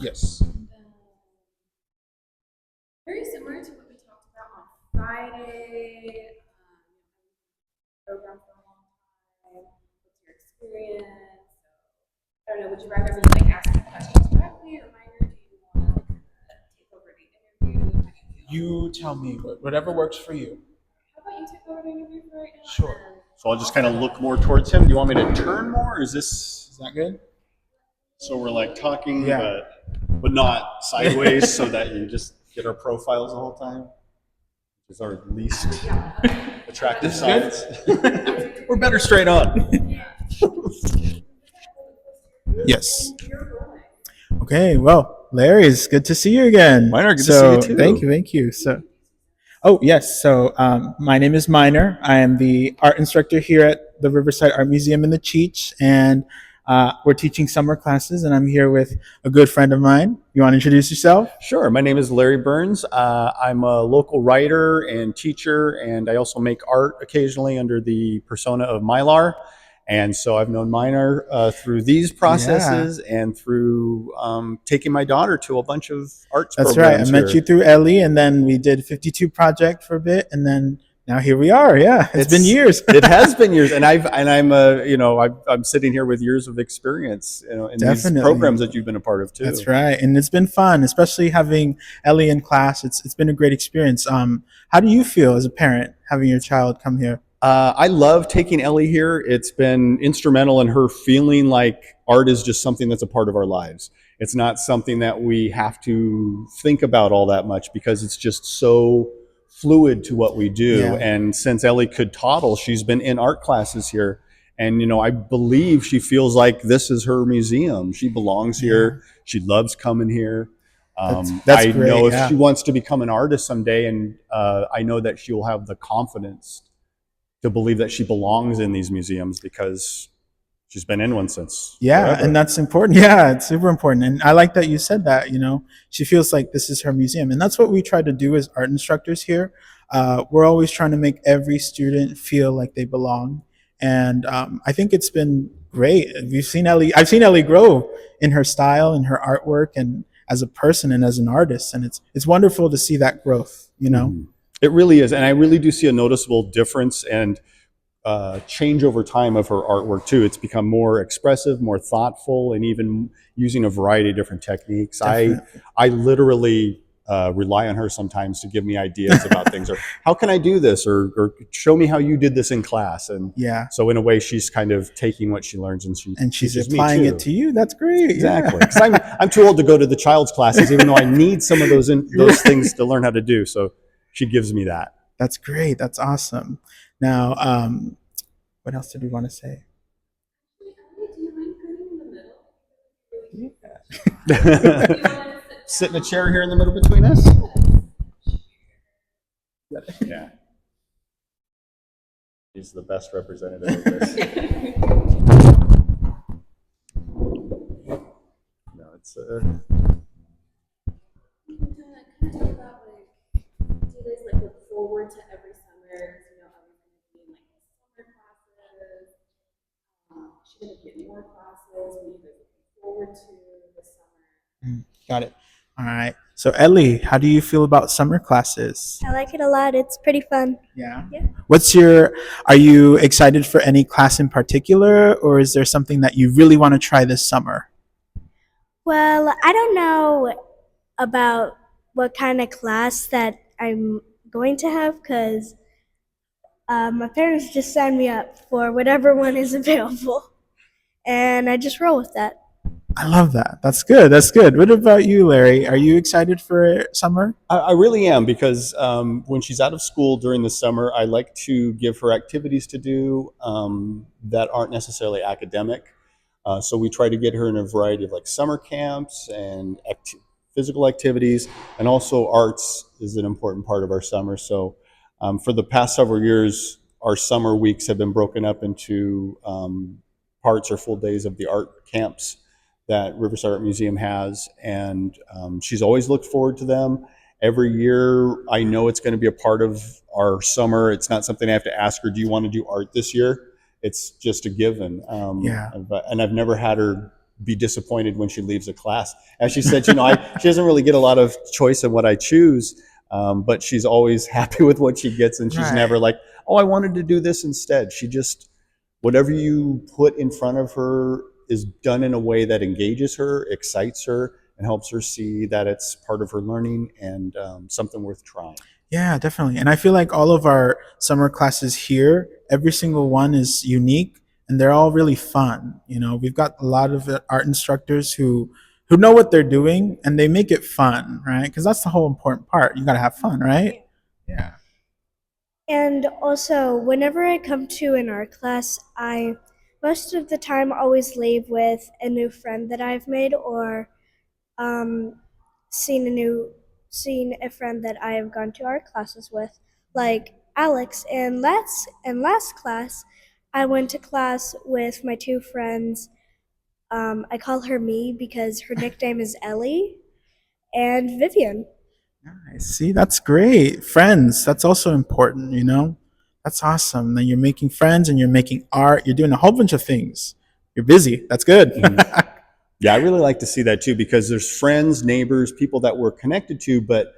Yes. Very similar to what we talked about on Friday. Program for a long time. What's your experience? So, I don't know. Would you rather me like ask you questions directly, or Minor? Do you want to take over the interview? How do you feel? You tell me, whatever works for you. How about you take over the interview for right now? Sure. So I'll just kind of look more towards him. Do you want me to turn more? Or is this Is that good? so we're like talking, Yeah. but not sideways, so that you just get our profiles the whole time? Which is our least attractive This is sides. good? We're better straight on. Yes. Okay, well, Larry, it's good to see you again. Minor, good to see you too. Thank you. So, oh yes, so my name is Minor. I am the art instructor here at the Riverside Art Museum in the Cheech, and we're teaching summer classes, and I'm here with a good friend of mine. You want to introduce yourself? Sure. My name is Larry Burns. I'm a local writer and teacher, and I also make art occasionally under the persona of Mylar. And so I've known Minor through these processes and through taking my daughter to a bunch of arts That's right. I programs met here. you through Ellie, and then we did 52 Project for a bit, and then now here we are. Yeah, it's been years. It has been years, and I'm sitting here with years of experience, in these programs that you've been a part of too. That's right, and it's been fun, especially having Ellie in class. It's been a great experience. How do you feel as a parent having your child come here? I love taking Ellie here. It's been instrumental in her feeling like art is just something that's a part of our lives. It's not something that we have to think about all that much, because it's just so fluid to what we do. Yeah. And since Ellie could toddle, she's been in art classes here. And, I believe she feels like this is her museum. She belongs here. She loves coming here. That's I great, know if yeah. she wants to become an artist someday, and I know that she'll have the confidence to believe that she belongs in these museums, because she's been in one since forever. And that's important. Yeah, it's super important. And I like that you said that, she feels like this is her museum. And that's what we try to do as art instructors here. We're always trying to make every student feel like they belong. And I think it's been great. I've seen Ellie grow in her style and her artwork, and as a person and as an artist. And it's wonderful to see that growth, Mhm. It really is. And I really do see a noticeable difference and change over time of her artwork too. It's become more expressive, more thoughtful, and even using a variety of different techniques. Definitely. I literally rely on her sometimes to give me ideas about things, or how can I do this, or show me how you did this in class. And so in a way, she's kind of taking what she learns and she's teaches applying me it to you. That's great. Exactly. Because I'm too old to go to the child's classes, even though I need some of those things to learn how to do. So she gives me that. That's great. That's awesome. Now, what else did we want to say? Sit in a chair here in the middle between us. Yeah. He's the best representative of this. No, it's Kind of talk about do you guys look forward to every summer? Everyone's doing summer classes. Should we get more classes? What are you guys looking forward to this summer? Got it. All right. So Ellie, how do you feel about summer classes? I like it a lot. It's pretty fun. Yeah. Yeah. Are you excited for any class in particular, or is there something that you really want to try this summer? Well, I don't know about what kind of class that I'm going to have because my parents just signed me up for whatever one is available, and I just roll with that. I love that. That's good. That's good. What about you, Larry? Are you excited for summer? I really am, because when she's out of school during the summer, I like to give her activities to do that aren't necessarily academic. So we try to get her in a variety of summer camps and physical activities, and also arts is an important part of our summer. So for the past several years, our summer weeks have been broken up into parts or full days of the art camps that Riverside Art Museum has, and she's always looked forward to them. Every year, I know it's going to be a part of our summer. It's not something I have to ask her, do you want to do art this year? It's just a given. And I've never had her be disappointed when she leaves a class. As she said, she doesn't really get a lot of choice in what I choose, but she's always happy with what she gets, and she's never Right. like, oh, I wanted to do this instead. She just, whatever you put in front of her is done in a way that engages her, excites her, and helps her see that it's part of her learning and something worth trying. Yeah, definitely. And I feel like all of our summer classes here, every single one is unique and they're all really fun. You know, we've got a lot of art instructors who know what they're doing and they make it fun, right? Because that's the whole important part. You got to have fun, right? Yeah. And also, whenever I come to an art class, I most of the time always leave with a new friend that I've made, or um, seen a friend that I have gone to art classes with, like Alex. And last class, I went to class with my two friends. I call her Me because her nickname is Ellie, and Vivian. Nice. See, that's great. Friends, that's also important, you know? That's awesome. Then you're making friends and you're making art. You're doing a whole bunch of things. You're busy. That's good. Mhm. Yeah, I really like to see that too, because there's friends, neighbors, people that we're connected to, but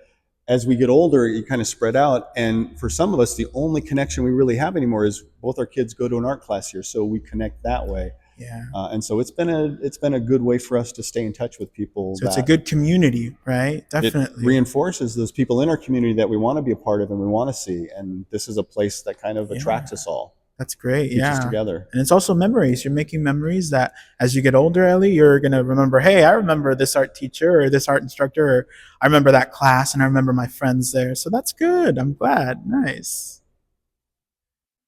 as we get older, you kind of spread out. And for some of us, the only connection we really have anymore is both our kids go to an art class here, so we connect that way. Yeah. And so it's been a good way for us to stay in touch with people. So it's a That good community, right? it Definitely. reinforces those people in our community that we want to be a part of and we want to see. And this is a place that kind of attracts us all, That's great. keeps us Yeah. together. And it's also memories. You're making memories that as you get older, Ellie, you're going to remember, hey, I remember this art teacher or this art instructor, or I remember that class and I remember my friends there. So that's good. I'm glad. Nice.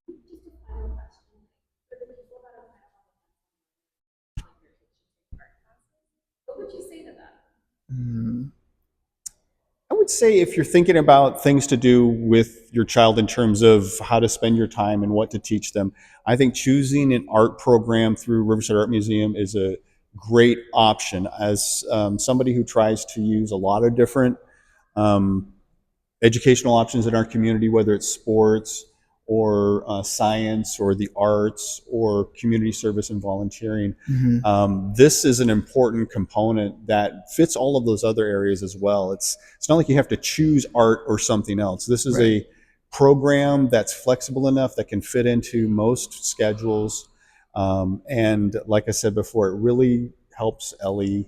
Just a final question. For the people that are kind of on the fence on art classes, what would you say to them? Hmm. I would say if you're thinking about things to do with your child in terms of how to spend your time and what to teach them, I think choosing an art program through Riverside Art Museum is a great option. As somebody who tries to use a lot of different um, educational options in our community, whether it's sports or science or the arts or community service and volunteering. Hmm. This is an important component that fits all of those other areas as well. It's not like you have to choose art or something else. This is Right. a program that's flexible enough that can fit into most schedules. And like I said before, it really helps Ellie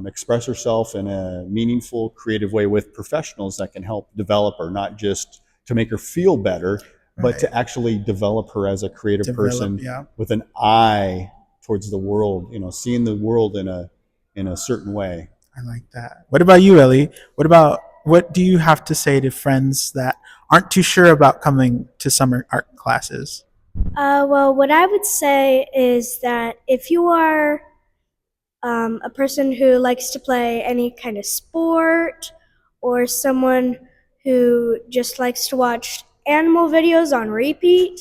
express herself in a meaningful, creative way with professionals that can help develop her, not just to make her feel better, but Right. to actually develop her as a creative Develop. person Yeah. with an eye towards the world, seeing the world in a certain way. I like that. What about you, Ellie? What do you have to say to friends that aren't too sure about coming to summer art classes? Well, what I would say is that if you are a person who likes to play any kind of sport, or someone who just likes to watch animal videos on repeat,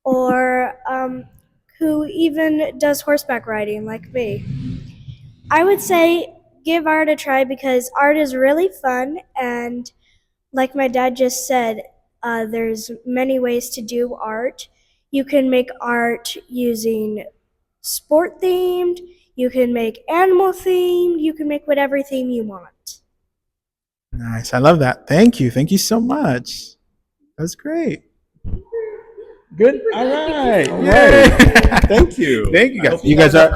or who even does horseback riding like me, I would say give art a try because art is really fun. And like my dad just said, there's many ways to do art. You can make art using sport themed, you can make animal themed, you can make whatever theme you want. Nice. I love that. Thank you. Thank you so much. That was great. Good. All right. Yay. Yay. Thank you. Thank you I guys. hope You guys are